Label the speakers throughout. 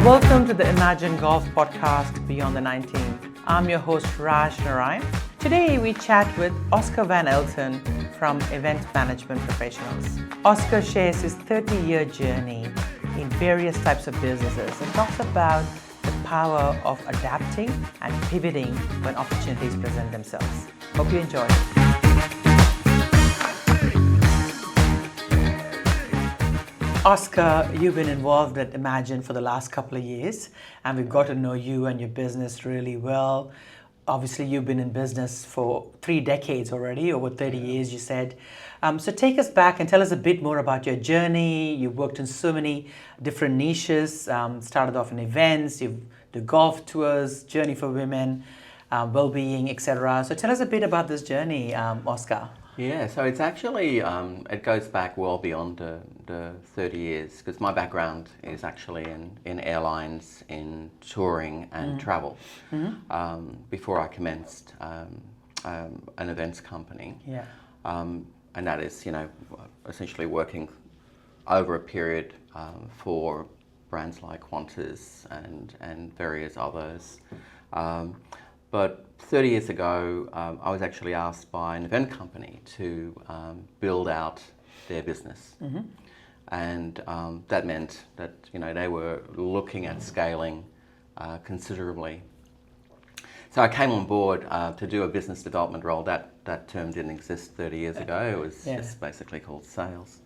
Speaker 1: Welcome to the Emajin Golf Podcast Beyond the 19. I'm your host Raj Narayan. Today we chat with Oscar Van Elten from Event Management Professionals. Oscar shares his 30-year journey in various types of businesses and talks about the power of adapting and pivoting when opportunities present themselves. Hope you enjoy. Oscar, you've been involved at Emajin for the last couple of years, and we've got to know you and your business really well. Obviously, you've been in business for 3 decades already, over 30 years, you said. So take us back and tell us a bit more about your journey. You've worked in so many different niches, started off in events, you do golf tours, journey for women, well-being, etc. So tell us a bit about this journey, Oscar.
Speaker 2: Yeah, so it's actually, it goes back well beyond the 30 years, because my background is actually in airlines, in touring and travel, before I commenced an events company.
Speaker 1: Yeah.
Speaker 2: And that is, essentially working over a period for brands like Qantas and various others. But 30 years ago, I was actually asked by an event company to build out their business. And that meant that, they were looking at scaling considerably. So I came on board to do a business development role. That term didn't exist 30 years ago. It was just basically called sales.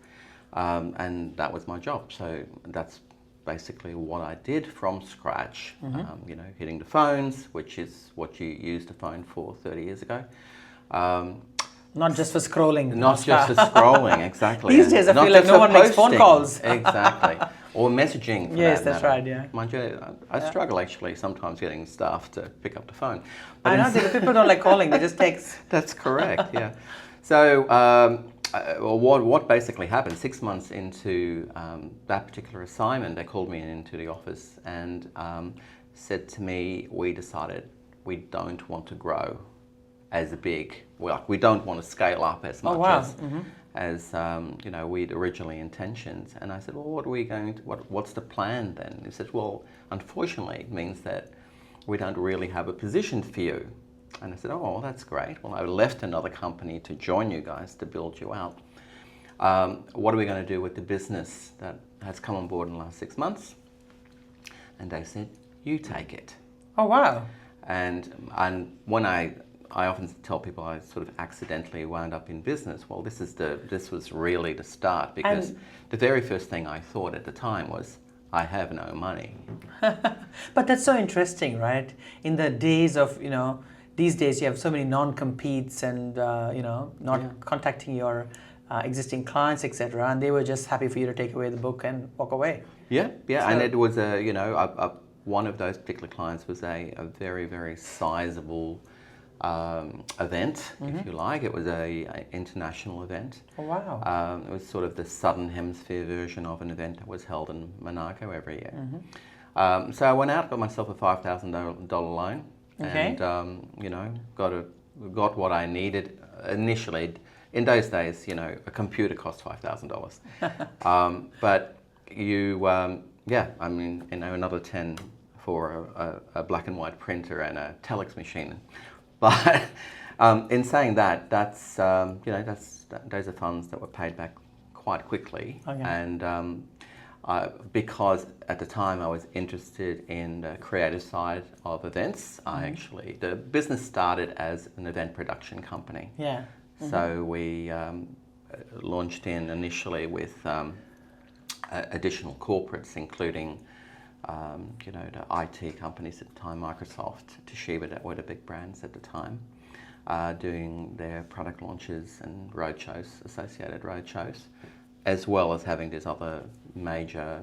Speaker 2: And that was my job. So that's basically what I did from scratch, hitting the phones, which is what you used a phone for 30 years ago.
Speaker 1: Not just for scrolling.
Speaker 2: Not just for scrolling, exactly.
Speaker 1: These days I feel like no one makes phone calls.
Speaker 2: Exactly. Or messaging.
Speaker 1: Yes, that's right, yeah.
Speaker 2: Mind you, I struggle actually sometimes getting staff to pick up the phone.
Speaker 1: But I know, people don't like calling, they just text.
Speaker 2: That's correct, yeah. So, what basically happened, 6 months into that particular assignment, they called me into the office and said to me, we decided we don't want to grow as big, we don't want to scale up as much as we'd originally intentioned. And I said, well, what's the plan then? He said, well, unfortunately, it means that we don't really have a position for you. And I said, oh, that's great. Well, I left another company to join you guys to build you out. What are we going to do with the business that has come on board in the last 6 months? And they said, you take it.
Speaker 1: Oh, wow.
Speaker 2: And when I often tell people I sort of accidentally wound up in business. Well, this was really the start, because the very first thing I thought at the time was, I have no money.
Speaker 1: But that's so interesting, right? In the days of, these days you have so many non-competes and, not contacting your existing clients, etc. And they were just happy for you to take away the book and walk away.
Speaker 2: Yeah.
Speaker 1: So,
Speaker 2: And it was one of those particular clients was a very, very sizable event, if you like. It was a international event.
Speaker 1: Oh, wow.
Speaker 2: It was sort of the Southern Hemisphere version of an event that was held in Monaco every year. So I went out, got myself a $5,000 loan, and got what I needed initially. In those days, a computer cost $5,000, but another 10 for a black and white printer and a telex machine. But in saying that, those are funds that were paid back quite quickly.
Speaker 1: Okay.
Speaker 2: And because at the time I was interested in the creative side of events, the business started as an event production company.
Speaker 1: Yeah.
Speaker 2: So we launched in initially with additional corporates, including the IT companies at the time, Microsoft, Toshiba, that were the big brands at the time, doing their product launches and roadshows, associated roadshows, as well as having these other major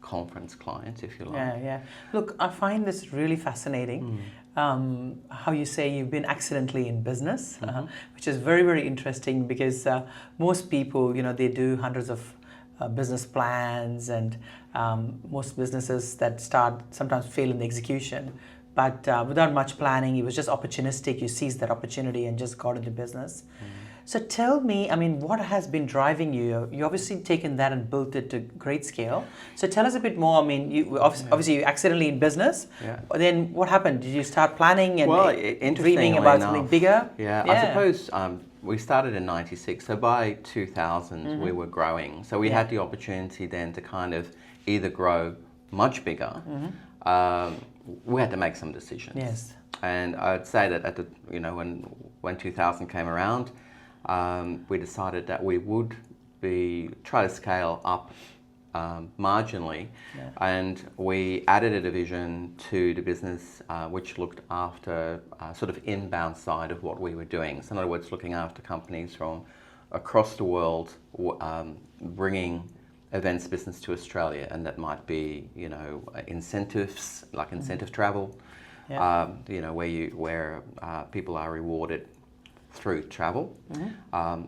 Speaker 2: conference clients, if you like.
Speaker 1: Yeah. Look, I find this really fascinating. How you say you've been accidentally in business, which is very, very interesting, because most people, they do hundreds of business plans, and most businesses that start sometimes fail in the execution. But without much planning, it was just opportunistic. You seized that opportunity and just got into business. So tell me, I mean, what has been driving you? You obviously taken that and built it to great scale. So tell us a bit more. I mean, you obviously you accidentally in business.
Speaker 2: Yeah.
Speaker 1: Then what happened? Did you start planning and
Speaker 2: Well,
Speaker 1: dreaming about something bigger?
Speaker 2: Yeah, I suppose we started in '96. So by 2000, we were growing. So we had the opportunity then to kind of either grow much bigger. We had to make some decisions.
Speaker 1: Yes.
Speaker 2: And I'd say that at the when 2000 came around, we decided that we would try to scale up marginally, and we added a division to the business which looked after sort of inbound side of what we were doing. So in other words, looking after companies from across the world, bringing events business to Australia, and that might be incentives like incentive travel, where people are rewarded through travel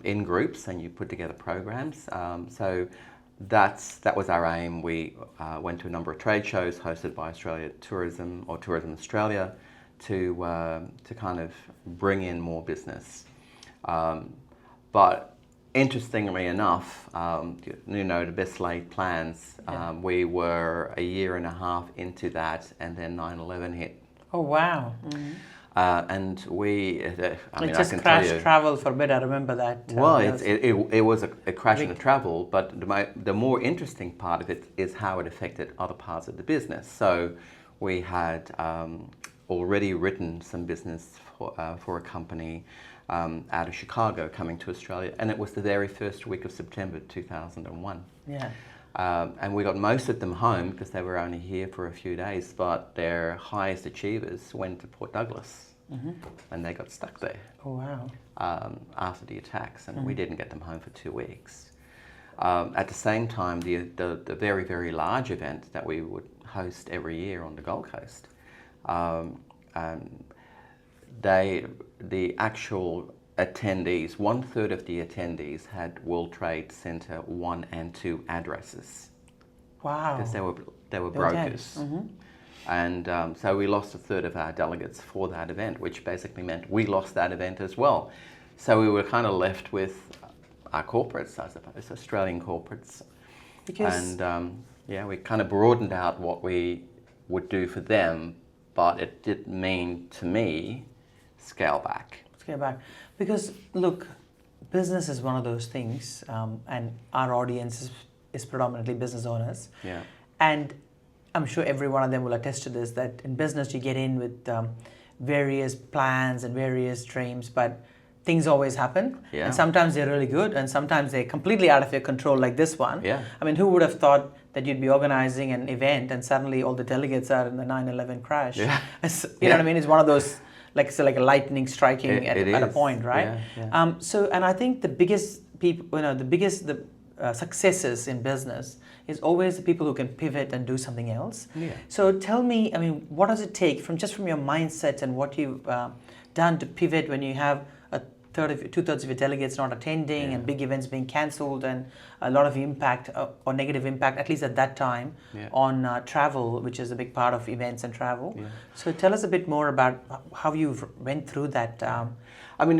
Speaker 2: in groups, and you put together programs. So that was our aim. We went to a number of trade shows hosted by Australia Tourism or Tourism Australia to kind of bring in more business. But interestingly enough, the best laid plans, we were a year and a half into that, and then 9/11 hit.
Speaker 1: Oh, wow.
Speaker 2: And I
Speaker 1: just crashed travel for a bit. I remember that.
Speaker 2: Well, it was a crash in the travel, but the more interesting part of it is how it affected other parts of the business. So we had already written some business for a company out of Chicago coming to Australia, and it was the very first week of September 2001.
Speaker 1: Yeah.
Speaker 2: And we got most of them home because they were only here for a few days, but their highest achievers went to Port Douglas, and they got stuck there.
Speaker 1: Oh, wow.
Speaker 2: After the attacks, and we didn't get them home for 2 weeks. At the same time, the very, very large event that we would host every year on the Gold Coast, the actual attendees, 1/3 of the attendees had World Trade Center 1 and 2 addresses.
Speaker 1: Wow.
Speaker 2: Because they were brokers. And so we lost 1/3 of our delegates for that event, which basically meant we lost that event as well. So we were kind of left with our corporates, I suppose, Australian corporates. And we kind of broadened out what we would do for them, but it did mean, to me, scale back.
Speaker 1: Scale back. Because, look, business is one of those things, and our audience is predominantly business owners.
Speaker 2: Yeah.
Speaker 1: And I'm sure every one of them will attest to this, that in business you get in with various plans and various dreams, but things always happen.
Speaker 2: Yeah.
Speaker 1: And sometimes they're really good, and sometimes they're completely out of your control, like this one.
Speaker 2: Yeah.
Speaker 1: I mean, who would have thought that you'd be organizing an event and suddenly all the delegates are in the 9/11 crash?
Speaker 2: Yeah.
Speaker 1: You know what I mean? It's one of those, like a lightning striking at a point, right?
Speaker 2: Yeah.
Speaker 1: And I think the biggest successes in business is always the people who can pivot and do something else.
Speaker 2: Yeah.
Speaker 1: So tell me, I mean, what does it take from your mindset and what you've done to pivot when you have 2/3 of your delegates not attending and big events being cancelled and a lot of impact or negative impact, at least at that time, on travel, which is a big part of events and travel. Yeah. So tell us a bit more about how you went through that.
Speaker 2: I mean,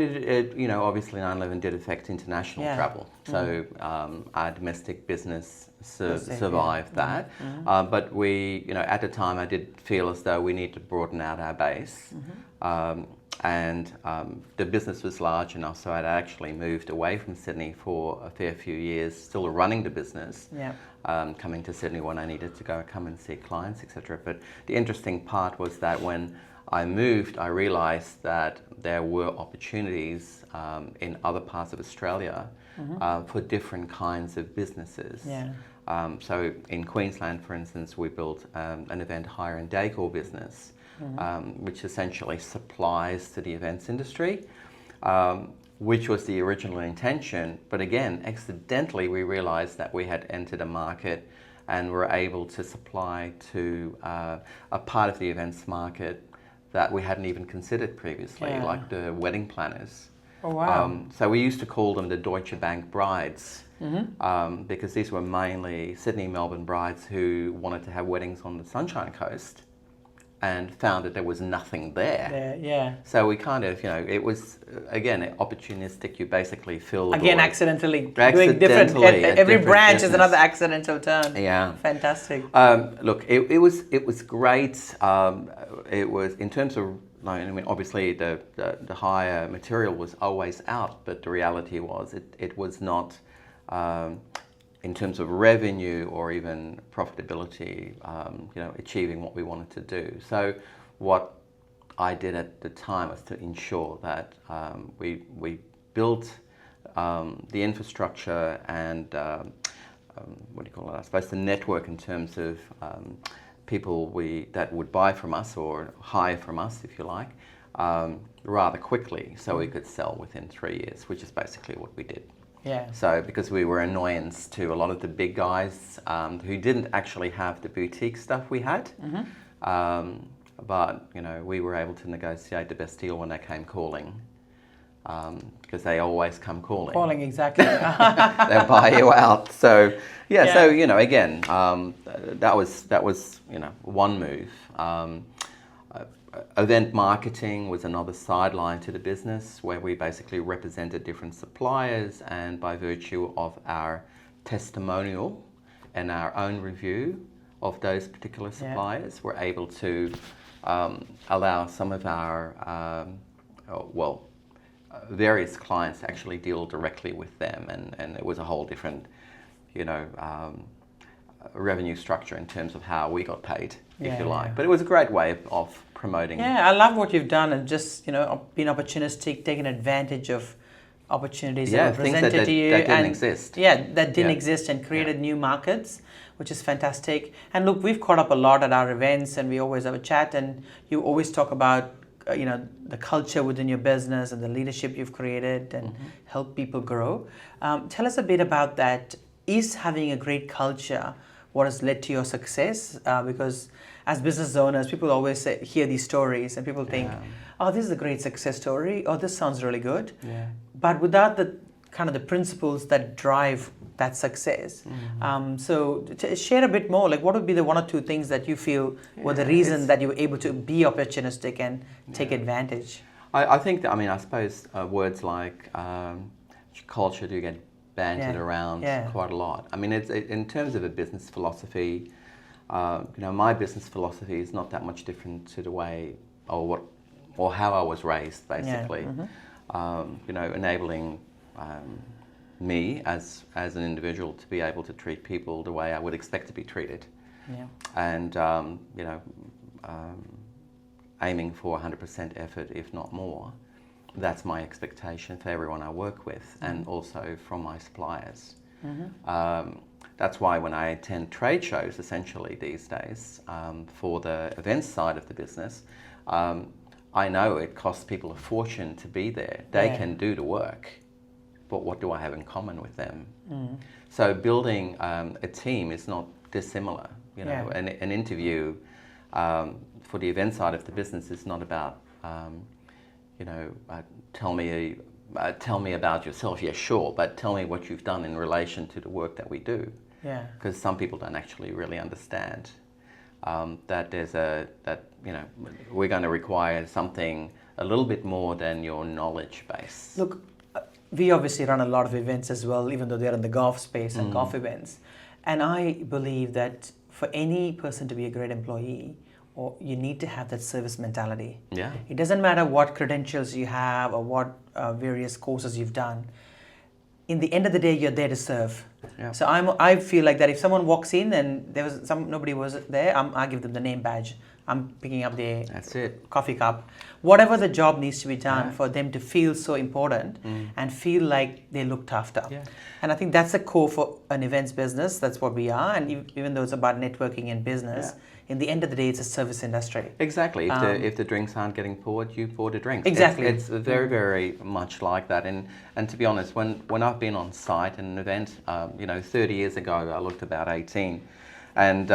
Speaker 2: obviously 9/11 did affect international travel. So our domestic business survived that. But we, at the time, I did feel as though we need to broaden out our base. And the business was large enough, so I'd actually moved away from Sydney for a fair few years, still running the business, coming to Sydney when I needed to come and see clients, etc. But the interesting part was that when I moved, I realised that there were opportunities in other parts of Australia for different kinds of businesses. Yeah. So in Queensland, for instance, we built an event hire and decor business. Which essentially supplies to the events industry, which was the original intention. But again, accidentally, we realized that we had entered a market and were able to supply to a part of the events market that we hadn't even considered previously, like the wedding planners.
Speaker 1: Oh, wow.
Speaker 2: So we used to call them the Deutsche Bank brides, because these were mainly Sydney, Melbourne brides who wanted to have weddings on the Sunshine Coast. and found that there was nothing there.
Speaker 1: Yeah.
Speaker 2: So we kind of, it was, again, opportunistic. You basically fill the
Speaker 1: Again,
Speaker 2: void.
Speaker 1: accidentally doing different.
Speaker 2: Accidentally,
Speaker 1: Every
Speaker 2: different
Speaker 1: branch is
Speaker 2: business.
Speaker 1: another accidental turn.
Speaker 2: Yeah.
Speaker 1: Fantastic.
Speaker 2: Look, it was great. It was, in terms of, I mean, obviously the higher material was always out, but the reality was it was not, in terms of revenue or even profitability, achieving what we wanted to do. So what I did at the time was to ensure that we built the infrastructure and what do you call it? I suppose the network in terms of people that would buy from us or hire from us, if you like, rather quickly, so we could sell within 3 years, which is basically what we did.
Speaker 1: Yeah.
Speaker 2: So because we were annoyance to a lot of the big guys who didn't actually have the boutique stuff we had, but we were able to negotiate the best deal when they came calling, because they always come calling.
Speaker 1: Calling, exactly.
Speaker 2: They'll buy you out. So yeah. So again, that was one move. Event marketing was another sideline to the business, where we basically represented different suppliers, and by virtue of our testimonial and our own review of those particular suppliers, we're able to allow some of our various clients to actually deal directly with them, and it was a whole different revenue structure in terms of how we got paid, if you like. But it was a great way of promoting.
Speaker 1: Yeah, I love what you've done, and just being opportunistic, taking advantage of opportunities that were presented to you,
Speaker 2: that didn't exist.
Speaker 1: Yeah, that didn't exist, and created new markets, which is fantastic. And look, we've caught up a lot at our events, and we always have a chat, and you always talk about the culture within your business and the leadership you've created, and help people grow. Tell us a bit about that. Is having a great culture what has led to your success? Because as business owners, people always hear these stories, and people think, oh, this is a great success story. Oh, this sounds really good.
Speaker 2: Yeah.
Speaker 1: But without the kind of the principles that drive that success. So share a bit more, like what would be the one or two things that you feel were the reason that you were able to be opportunistic and take advantage?
Speaker 2: I think that, I suppose words like culture do get bantered around quite a lot. I mean, it's in terms of a business philosophy, my business philosophy is not that much different to the way or how I was raised, basically. Enabling me as an individual to be able to treat people the way I would expect to be treated, and aiming for 100% effort, if not more. That's my expectation for everyone I work with, and also from my suppliers. That's why when I attend trade shows, essentially these days, for the events side of the business, I know it costs people a fortune to be there. They can do the work, but what do I have in common with them? So building a team is not dissimilar. An interview for the event side of the business is not about tell me about yourself. Yeah, sure, but tell me what you've done in relation to the work that we do. Yeah. Because some people don't actually really understand that we're going to require something a little bit more than your knowledge base.
Speaker 1: Look, we obviously run a lot of events as well, even though they're in the golf space and golf events. And I believe that for any person to be a great employee, or you need to have that service mentality. Yeah. It doesn't matter what credentials you have or what various courses you've done. In the end of the day, you're there to serve. Yeah. So I feel like that if someone walks in and nobody was there, I give them the name badge. I'm picking up the coffee cup. Whatever the job needs to be done for them to feel so important and feel like they're looked after. Yeah. And I think that's the core for an events business. That's what we are. And even though it's about networking and business, in the end of the day, it's a service industry.
Speaker 2: Exactly. If the drinks aren't getting poured, you pour the drinks.
Speaker 1: Exactly.
Speaker 2: It's very, very much like that. And to be honest, when I've been on site in an event, 30 years ago, I looked about 18, and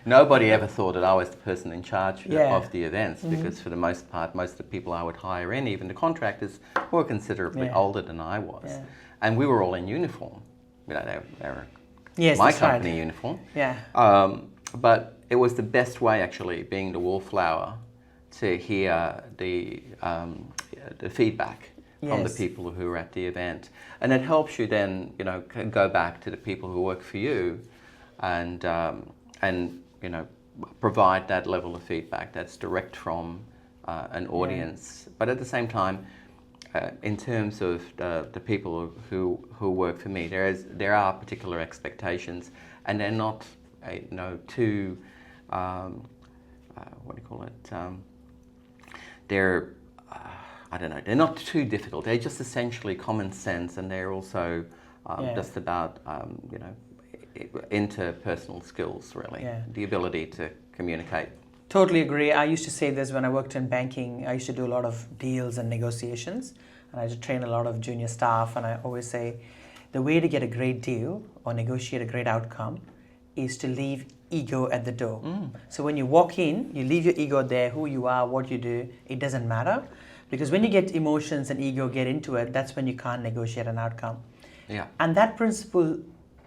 Speaker 2: nobody ever thought that I was the person in charge of the events, because for the most part, most of the people I would hire in, even the contractors, were considerably older than I was. Yeah. And we were all in uniform. They were my company uniform. Yeah. But it was the best way, actually, being the wallflower, to hear the feedback from the
Speaker 1: Yes.
Speaker 2: people who were at the event, and it helps you then, go back to the people who work for you, and provide that level of feedback that's direct from an audience. But at the same time, in terms of the people who work for me, there are particular expectations, and they're not too what do you call it? They're I don't know. They're not too difficult. They're just essentially common sense, and they're also just about interpersonal skills, really.
Speaker 1: Yeah.
Speaker 2: The ability to communicate.
Speaker 1: Totally agree. I used to say this when I worked in banking. I used to do a lot of deals and negotiations, and I used to train a lot of junior staff. And I always say, the way to get a great deal or negotiate a great outcome is to leave ego at the door. So when you walk in, you leave your ego there. Who you are, what you do, it doesn't matter, because when you get emotions and ego get into it, that's when you can't negotiate an outcome.
Speaker 2: Yeah.
Speaker 1: And that principle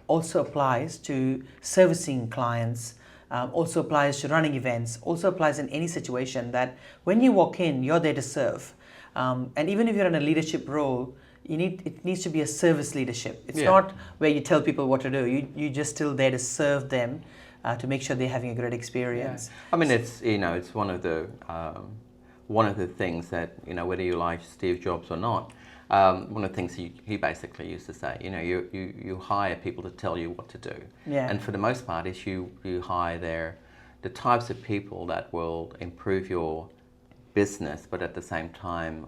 Speaker 1: also applies to servicing clients, also applies to running events, also applies in any situation, that when you walk in, you're there to serve. And even if you're in a leadership role, it needs to be a service leadership. It's not where you tell people what to do. You're just still there to serve them, to make sure they're having a great experience.
Speaker 2: Yeah. I mean, it's one of the things that, whether you like Steve Jobs or not, one of the things he basically used to say, you hire people to tell you what to do.
Speaker 1: Yeah.
Speaker 2: And for the most part, is you hire the types of people that will improve your business, but at the same time,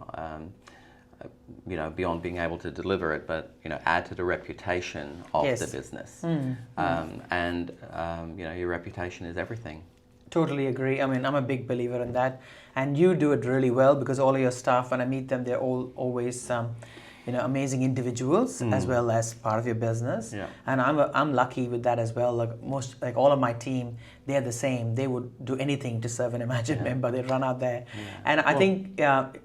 Speaker 2: beyond being able to deliver it, but add to the reputation of the business. And your reputation is everything.
Speaker 1: Totally agree. I mean, I'm a big believer in that, and you do it really well, because all of your staff, when I meet them, they're always amazing individuals, as well as part of your business.
Speaker 2: Yeah.
Speaker 1: And I'm lucky with that as well. Like all of my team, they're the same. They would do anything to serve an Emajin member. They run out there, and I think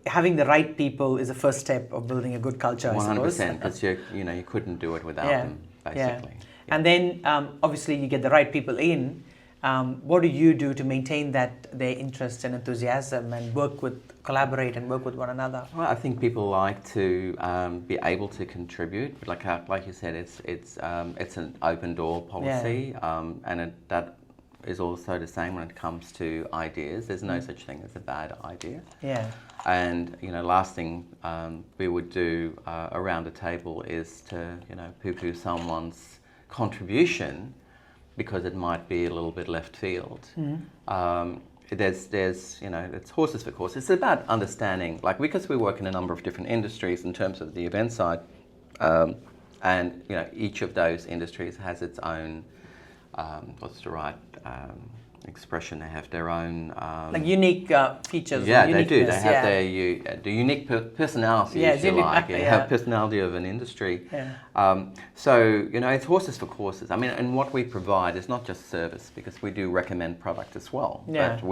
Speaker 1: having the right people is the first step of building a good culture.
Speaker 2: 100%, because you couldn't do it without them, basically.
Speaker 1: Yeah. And then obviously you get the right people in. What do you do to maintain their interest and enthusiasm, and collaborate and work with one another?
Speaker 2: Well, I think people like to be able to contribute. Like you said, it's an open door policy, and that is also the same when it comes to ideas. There's no such thing as a bad idea.
Speaker 1: Yeah.
Speaker 2: And last thing we would do around the table is to poo-poo someone's contribution, because it might be a little bit left field. There's it's horses for courses. It's about understanding, because we work in a number of different industries in terms of the event side, and each of those industries has its own, what's the right expression? They have their own
Speaker 1: unique features.
Speaker 2: Yeah, they do. They have the unique personality, if you like. You have personality of an industry.
Speaker 1: Yeah.
Speaker 2: So it's horses for courses. I mean, and what we provide is not just service, because we do recommend product as well.
Speaker 1: Yeah.
Speaker 2: But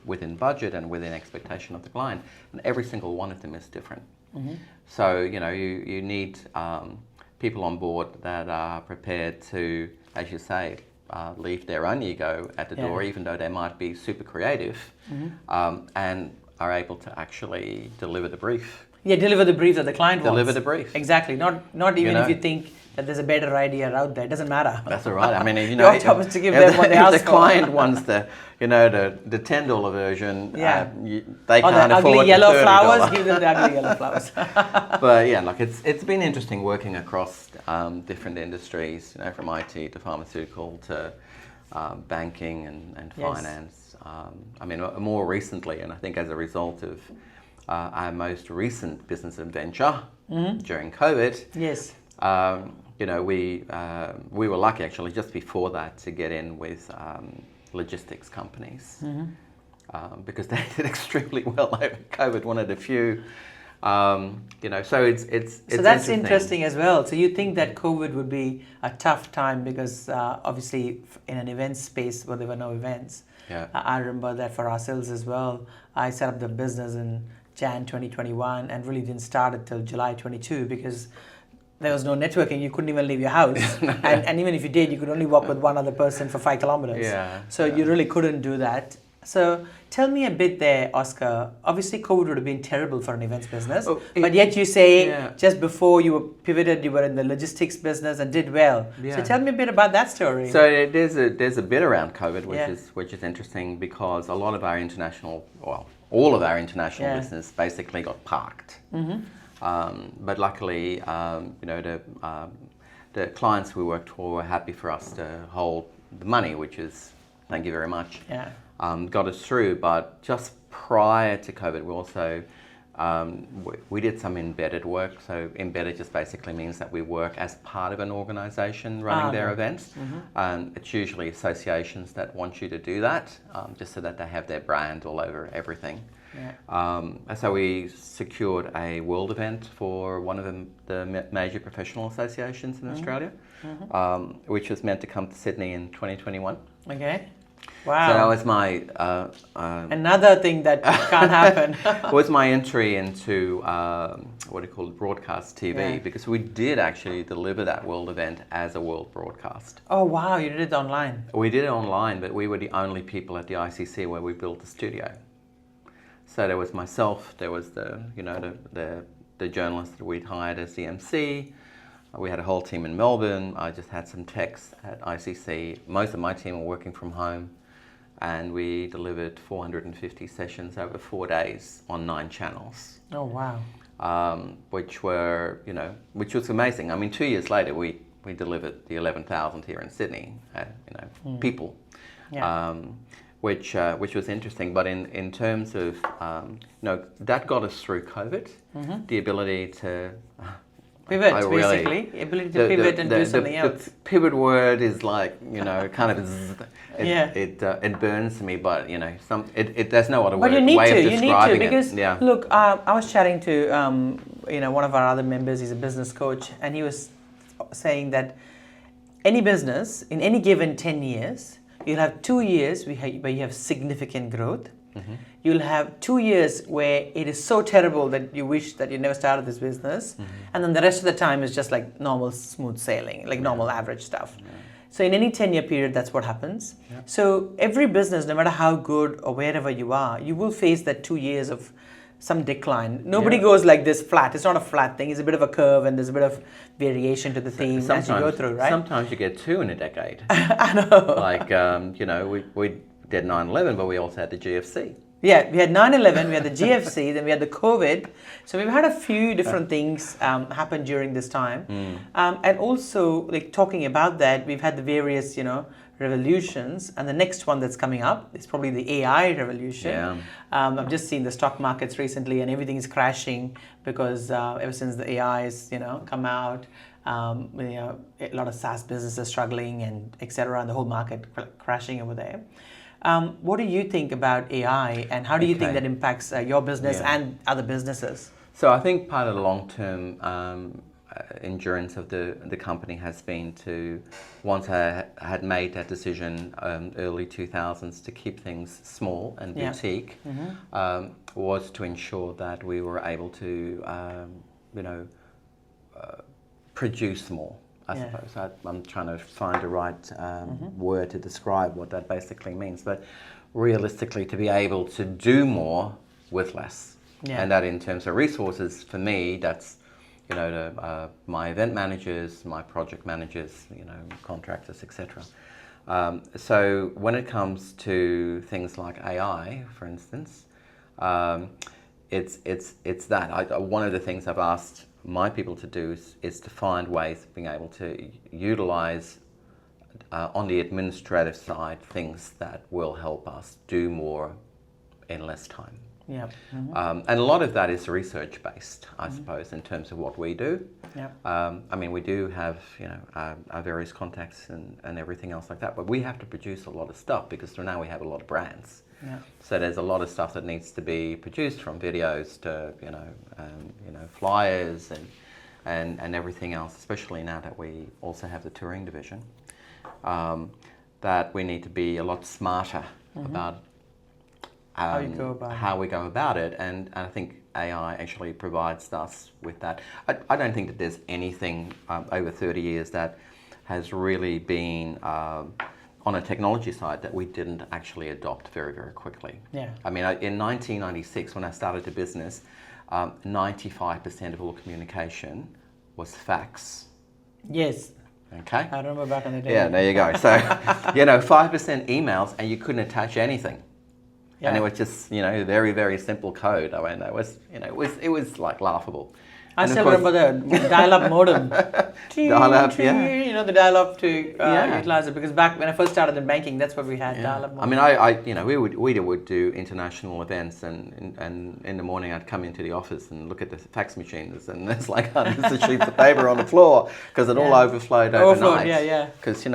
Speaker 2: within budget and within expectation of the client, and every single one of them is different. So you need people on board that are prepared to, as you say, leave their own ego at the door, even though they might be super creative, and are able to actually deliver the brief. Yeah,
Speaker 1: deliver the brief that the client wants.
Speaker 2: Deliver the brief.
Speaker 1: Exactly. Not even if you think that there's a better idea out there. It doesn't matter.
Speaker 2: That's all right. I mean,
Speaker 1: your job is to give them what they ask for.
Speaker 2: If the client wants the $10 version, they
Speaker 1: or
Speaker 2: can't
Speaker 1: the
Speaker 2: afford
Speaker 1: ugly yellow
Speaker 2: the $30.
Speaker 1: flowers. Give them the ugly yellow flowers.
Speaker 2: But it's been interesting working across different industries, from IT to pharmaceutical to banking and finance. I mean, more recently, and I think as a result of our most recent business adventure during COVID.
Speaker 1: Yes.
Speaker 2: We were lucky, actually, just before that, to get in with logistics companies, because they did extremely well over COVID. One of the few, so it's
Speaker 1: so that's interesting as well. So you think that COVID would be a tough time, because obviously in an event space where there were no events.
Speaker 2: Yeah.
Speaker 1: I remember that for ourselves as well. I set up the business in Jan 2021 and really didn't start until July 22, because there was no networking. You couldn't even leave your house, and even if you did, you could only walk with one other person for 5 kilometers.
Speaker 2: Yeah.
Speaker 1: So you really couldn't do that. So tell me a bit there, Oscar. Obviously, COVID would have been terrible for an events business, but yet you say just before you were pivoted, you were in the logistics business and did well.
Speaker 2: Yeah.
Speaker 1: So tell me a bit about that story.
Speaker 2: So there's a bit around COVID, which is interesting because a lot of our international, well, all of our international business basically got parked. But luckily, you know, the clients we worked for were happy for us to hold the money, which is thank you very much.
Speaker 1: Yeah.
Speaker 2: Got us through, but just prior to COVID, we also we did some embedded work. So embedded just basically means that we work as part of an organisation running their events. It's usually associations that want you to do that, just so that they have their brand all over everything. Yeah. So we secured a world event for one of the major professional associations in Australia, which was meant to come to Sydney in 2021.
Speaker 1: Okay. Wow.
Speaker 2: So that was my...
Speaker 1: another thing that can't happen.
Speaker 2: was my entry into, what do you call it, broadcast TV, because we did actually deliver that world event as a world broadcast.
Speaker 1: Oh, wow, you did it online.
Speaker 2: We did it online, but we were the only people at the ICC where we built the studio. So there was myself, there was the, you know, the journalist that we'd hired as the MC. We had a whole team in Melbourne. I just had some techs at ICC. Most of my team were working from home, and we delivered 450 sessions over 4 days on 9 channels.
Speaker 1: Oh, wow.
Speaker 2: Which were, you know, which was amazing. I mean, 2 years later, we delivered the 11,000 here in Sydney, you know, people.
Speaker 1: Yeah.
Speaker 2: Which was interesting, but in terms of, you know, that got us through COVID, the ability to
Speaker 1: pivot, basically, ability to pivot and do something else.
Speaker 2: The pivot word is like, you know, kind of, it burns me, but you know, there's no other way of describing it.
Speaker 1: Because look, I was chatting to, you know, one of our other members. He's a business coach, and he was saying that any business in any given 10 years. You'll have 2 years where you have significant growth. You'll have 2 years where it is so terrible that you wish that you never started this business. And then the rest of the time is just like normal smooth sailing, like normal average stuff. So in any 10-year period, that's what happens. So every business, no matter how good or wherever you are, you will face that 2 years of some decline. Nobody goes like this flat. It's not a flat thing. It's a bit of a curve, and there's a bit of variation to the theme as you go through, right?
Speaker 2: Sometimes you get 2 in a decade.
Speaker 1: I know.
Speaker 2: Like, you know, we did 9/11, but we also had the GFC.
Speaker 1: Yeah, we had 9/11, we had the GFC, then we had the COVID. So we've had a few different things happen during this time. And also, like talking about that, we've had the various, you know, revolutions, and the next one that's coming up is probably the AI revolution. I've just seen the stock markets recently, and everything is crashing because ever since the AIs, you know, come out, you know, a lot of SaaS businesses struggling and etc., and the whole market crashing over there. What do you think about AI, and how do you think that impacts your business and other businesses?
Speaker 2: So I think part of the long-term endurance of the company has been to, once I had made that decision early 2000s to keep things small and boutique, was to ensure that we were able to, you know, produce more. I suppose I'm trying to find the right word to describe what that basically means, but realistically to be able to do more with less. And that in terms of resources, for me, that's, you know, my event managers, my project managers, you know, contractors, etc. So when it comes to things like AI, for instance, it's that. One of the things I've asked my people to do is to find ways of being able to utilize on the administrative side things that will help us do more in less time. And a lot of that is research based, I suppose, in terms of what we do. I mean, we do have, you know, our various contacts and everything else like that, but we have to produce a lot of stuff because now we have a lot of brands. So there's a lot of stuff that needs to be produced, from videos to, you know, flyers and everything else, especially now that we also have the touring division, that we need to be a lot smarter about how we go about it. And I think AI actually provides us with that. I don't think that there's anything over 30 years that has really been on a technology side that we didn't actually adopt very, very quickly.
Speaker 1: Yeah.
Speaker 2: I mean, in 1996, when I started the business, 95% of all communication was fax.
Speaker 1: Yes.
Speaker 2: Okay.
Speaker 1: I remember back in the day.
Speaker 2: Yeah, there you go. So, 5% emails, and you couldn't attach anything.
Speaker 1: Yeah.
Speaker 2: And it was just, very, very simple code. I mean, it was like laughable.
Speaker 1: I
Speaker 2: And of
Speaker 1: still
Speaker 2: course-
Speaker 1: remember the dial-up modem.
Speaker 2: Dial-up, yeah.
Speaker 1: You know, the dial-up to
Speaker 2: Yeah.
Speaker 1: utilize it, because back when I first started in banking, that's what we had,
Speaker 2: Yeah.
Speaker 1: dial-up
Speaker 2: I
Speaker 1: modem.
Speaker 2: mean, we would do international events, and in the morning I'd come into the office and look at the fax machines, and it's like hundreds of sheets of paper on the floor because it all
Speaker 1: Yeah.
Speaker 2: overflowed
Speaker 1: Overflowed,
Speaker 2: overnight.
Speaker 1: yeah.
Speaker 2: Because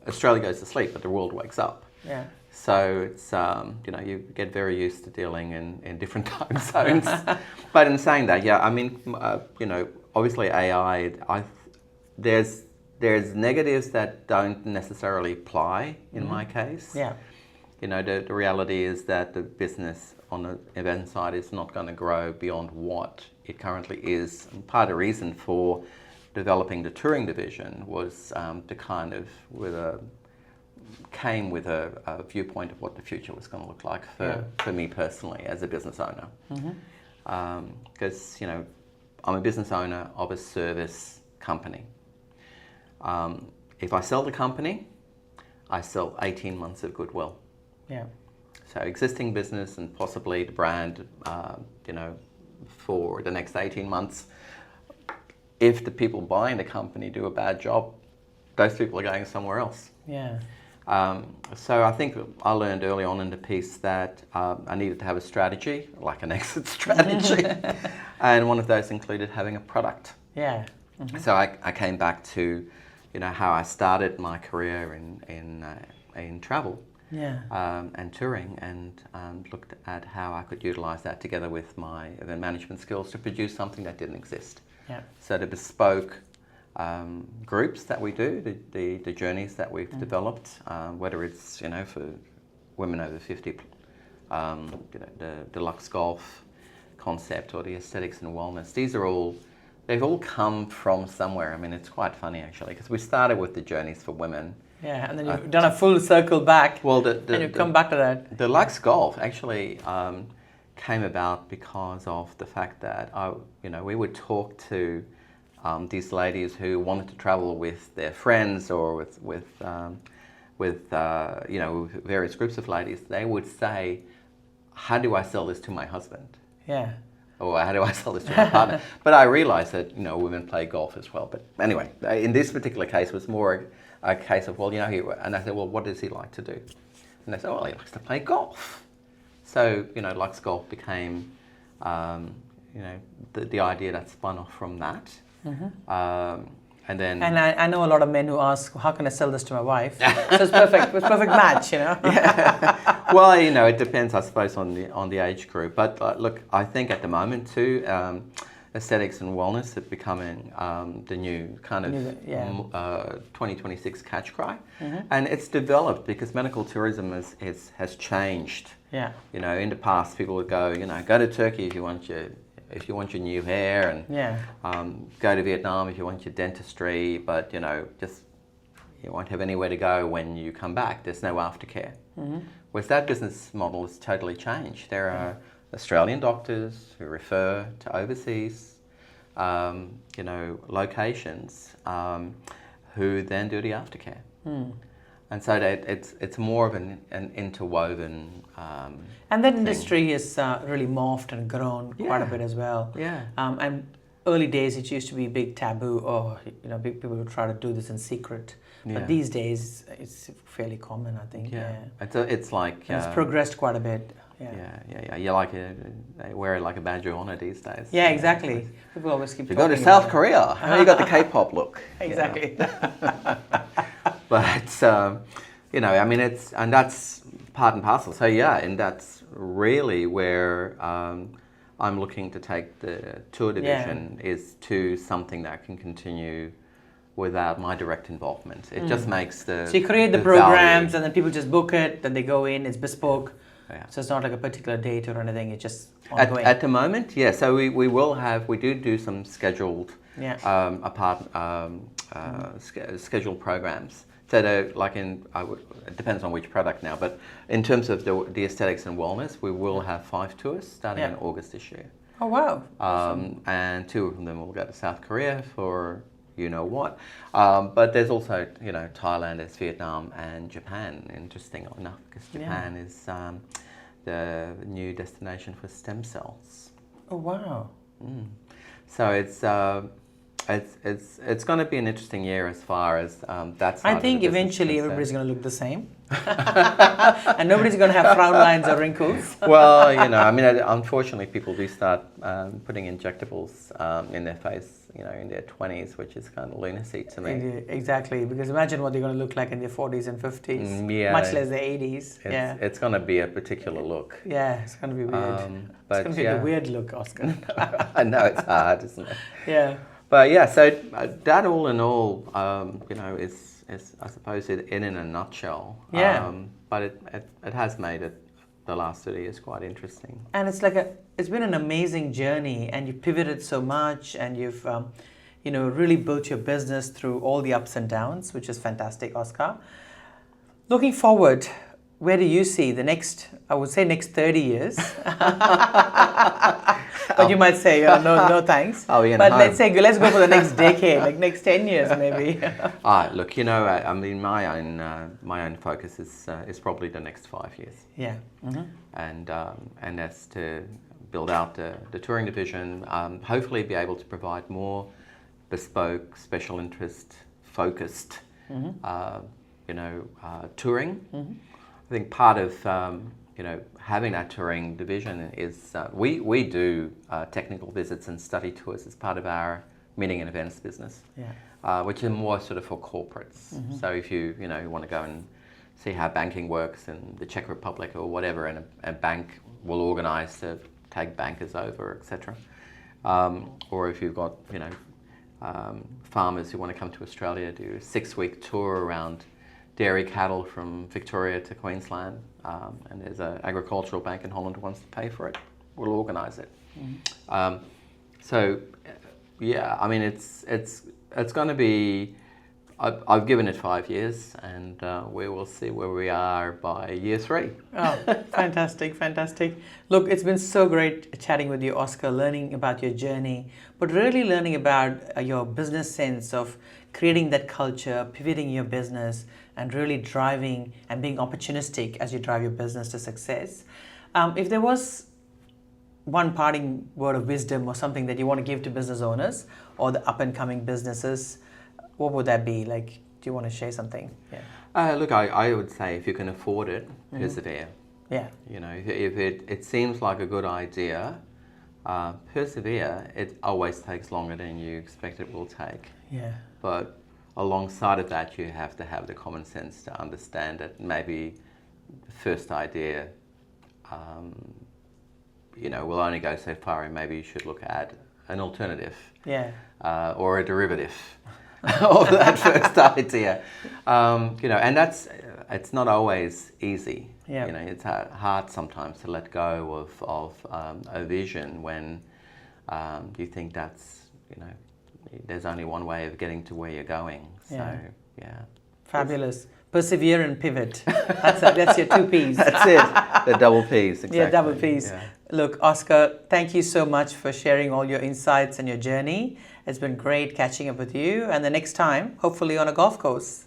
Speaker 2: Australia goes to sleep, but the world wakes up.
Speaker 1: Yeah.
Speaker 2: So it's you get very used to dealing in different time zones. But in saying that, yeah, I mean, obviously AI, there's negatives that don't necessarily apply in my case.
Speaker 1: Yeah.
Speaker 2: The reality is that the business on the event side is not going to grow beyond what it currently is. And part of the reason for developing the touring division was to kind of came with a viewpoint of what the future was going to look like for me personally as a business owner. Because, I'm a business owner of a service company. If I sell the company, I sell 18 months of goodwill.
Speaker 1: Yeah.
Speaker 2: So existing business and possibly the brand, for the next 18 months. If the people buying the company do a bad job, those people are going somewhere else.
Speaker 1: Yeah.
Speaker 2: So I think I learned early on in the piece that I needed to have a strategy, like an exit strategy. And one of those included having a product.
Speaker 1: Yeah.
Speaker 2: So I came back to, how I started my career in travel.
Speaker 1: Yeah.
Speaker 2: And touring, and looked at how I could utilize that together with my event management skills to produce something that didn't exist.
Speaker 1: Yeah.
Speaker 2: So the bespoke groups that we do, the journeys that we've developed, whether it's for women over 50, the deluxe golf concept or the aesthetics and wellness, they've all come from somewhere. I mean, it's quite funny actually, because we started with the journeys for women.
Speaker 1: Yeah, and then you've done a full circle back.
Speaker 2: Well,
Speaker 1: and you've come back to that.
Speaker 2: The Lux Golf actually came about because of the fact that we would talk to these ladies who wanted to travel with their friends or with various groups of ladies. They would say, "How do I sell this to my husband?"
Speaker 1: Yeah.
Speaker 2: Or how do I sell this to my partner? But I realized that women play golf as well. But anyway, in this particular case, it was more a case of, and I said, well, what does he like to do? And they said, well, he likes to play golf. So, Lux Golf became, the idea that spun off from that. And then...
Speaker 1: And I know a lot of men who ask, how can I sell this to my wife? So it's perfect. It's a perfect match,
Speaker 2: Yeah. Well, it depends, I suppose, on the age group. But look, I think at the moment too, aesthetics and wellness are becoming the new kind of 2026 catch cry. And it's developed because medical tourism has changed.
Speaker 1: Yeah.
Speaker 2: In the past, people would go, go to Turkey if you want your new hair, and go to Vietnam if you want your dentistry, but just you won't have anywhere to go when you come back. There's no aftercare. Whereas that business model has totally changed. There are Australian doctors who refer to overseas, locations, who then do the aftercare. And so it's more of an interwoven
Speaker 1: and that
Speaker 2: thing.
Speaker 1: industry has really morphed and grown quite a bit as well.
Speaker 2: Yeah.
Speaker 1: And early days, it used to be a big taboo, or big people would try to do this in secret.
Speaker 2: Yeah.
Speaker 1: But these days, it's fairly common, I think.
Speaker 2: Yeah. It's like...
Speaker 1: And it's progressed quite a bit.
Speaker 2: Yeah. They wear it like a badge of honor these days.
Speaker 1: Yeah, exactly. People always keep
Speaker 2: You
Speaker 1: talking
Speaker 2: go to South
Speaker 1: about
Speaker 2: Korea, you got the K-pop look.
Speaker 1: Exactly.
Speaker 2: But I mean, and that's part and parcel. So yeah, and that's really where I'm looking to take the tour division is to something that can continue without my direct involvement. It just makes the...
Speaker 1: So you create the programs and then people just book it, then they go in, it's bespoke.
Speaker 2: Yeah.
Speaker 1: So it's not like a particular date or anything. It's just
Speaker 2: At,
Speaker 1: ongoing.
Speaker 2: at the moment, yeah. So we do some scheduled
Speaker 1: Yeah.
Speaker 2: scheduled programs. So they're like it depends on which product now, but in terms of the aesthetics and wellness, we will have 5 tours starting
Speaker 1: Yeah.
Speaker 2: in August this year.
Speaker 1: Oh wow.
Speaker 2: And 2 of them will go to South Korea for you know what. But there's also, you know, Thailand, there's Vietnam and Japan, interesting enough, because Japan is the new destination for stem cells.
Speaker 1: Oh wow.
Speaker 2: So it's going to be an interesting year as far as that side
Speaker 1: I
Speaker 2: of
Speaker 1: think
Speaker 2: the business
Speaker 1: eventually
Speaker 2: is
Speaker 1: everybody's
Speaker 2: concerned.
Speaker 1: going to look the same. And nobody's going to have frown lines or wrinkles.
Speaker 2: Well, you know, I mean, unfortunately, people do start putting injectables in their face, you know, in their 20s, which is kind of lunacy to me.
Speaker 1: Exactly, because imagine what they're going to look like in their 40s and 50s,
Speaker 2: Yeah,
Speaker 1: much less their 80s.
Speaker 2: It's going to be a particular look.
Speaker 1: Yeah, it's going to be weird.
Speaker 2: But
Speaker 1: It's going to be a weird look, Oscar.
Speaker 2: I know it's hard, isn't it?
Speaker 1: Yeah.
Speaker 2: But yeah, so that all in all, you know, is I suppose it in a nutshell.
Speaker 1: Yeah.
Speaker 2: But it has made it the last 30 years quite interesting.
Speaker 1: And it's like it's been an amazing journey, and you've pivoted so much, and you've, you know, really built your business through all the ups and downs, which is fantastic, Oscar. Looking forward, where do you see the next, I would say next 30 years? But you might say, no thanks. But let's go for the next decade, like next 10 years maybe.
Speaker 2: Look, you know, I mean, my own focus is probably the next 5 years.
Speaker 1: Yeah. Mm-hmm.
Speaker 2: And that's to build out the touring division, hopefully be able to provide more bespoke, special interest, focused, you know, touring. Mm-hmm. I think part of you know, having that touring division is we do technical visits and study tours as part of our meeting and events business, which are more sort of for corporates. Mm-hmm. So if you want to go and see how banking works in the Czech Republic or whatever, and a bank will organise to take bankers over, etc. Or if you've got farmers who want to come to Australia, do a 6-week tour around dairy cattle from Victoria to Queensland, and there's an agricultural bank in Holland who wants to pay for it, we'll organise it. Mm-hmm. So, yeah, I mean, it's going to be. I've given it 5 years, and we will see where we are by year 3.
Speaker 1: Oh, fantastic, fantastic. Look, it's been so great chatting with you, Oscar, learning about your journey, but really learning about your business sense of creating that culture, pivoting your business, and really driving and being opportunistic as you drive your business to success. If there was one parting word of wisdom or something that you want to give to business owners or the up-and-coming businesses, what would that be? Like, do you want to share something? Yeah.
Speaker 2: Look, I would say if you can afford it, persevere.
Speaker 1: Yeah.
Speaker 2: You know, if it seems like a good idea, persevere. It always takes longer than you expect it will take.
Speaker 1: Yeah.
Speaker 2: But alongside of that, you have to have the common sense to understand that maybe the first idea, will only go so far, and maybe you should look at an alternative.
Speaker 1: Yeah.
Speaker 2: Or a derivative of that first idea. And it's not always easy.
Speaker 1: Yeah.
Speaker 2: It's hard sometimes to let go of a vision when you think that's, there's only one way of getting to where you're going. So, yeah.
Speaker 1: Fabulous. Persevere and pivot. That's your 2 Ps.
Speaker 2: That's it. The double Ps, exactly.
Speaker 1: Yeah, double Ps. Yeah. Look, Oscar, thank you so much for sharing all your insights and your journey. It's been great catching up with you. And the next time, hopefully on a golf course.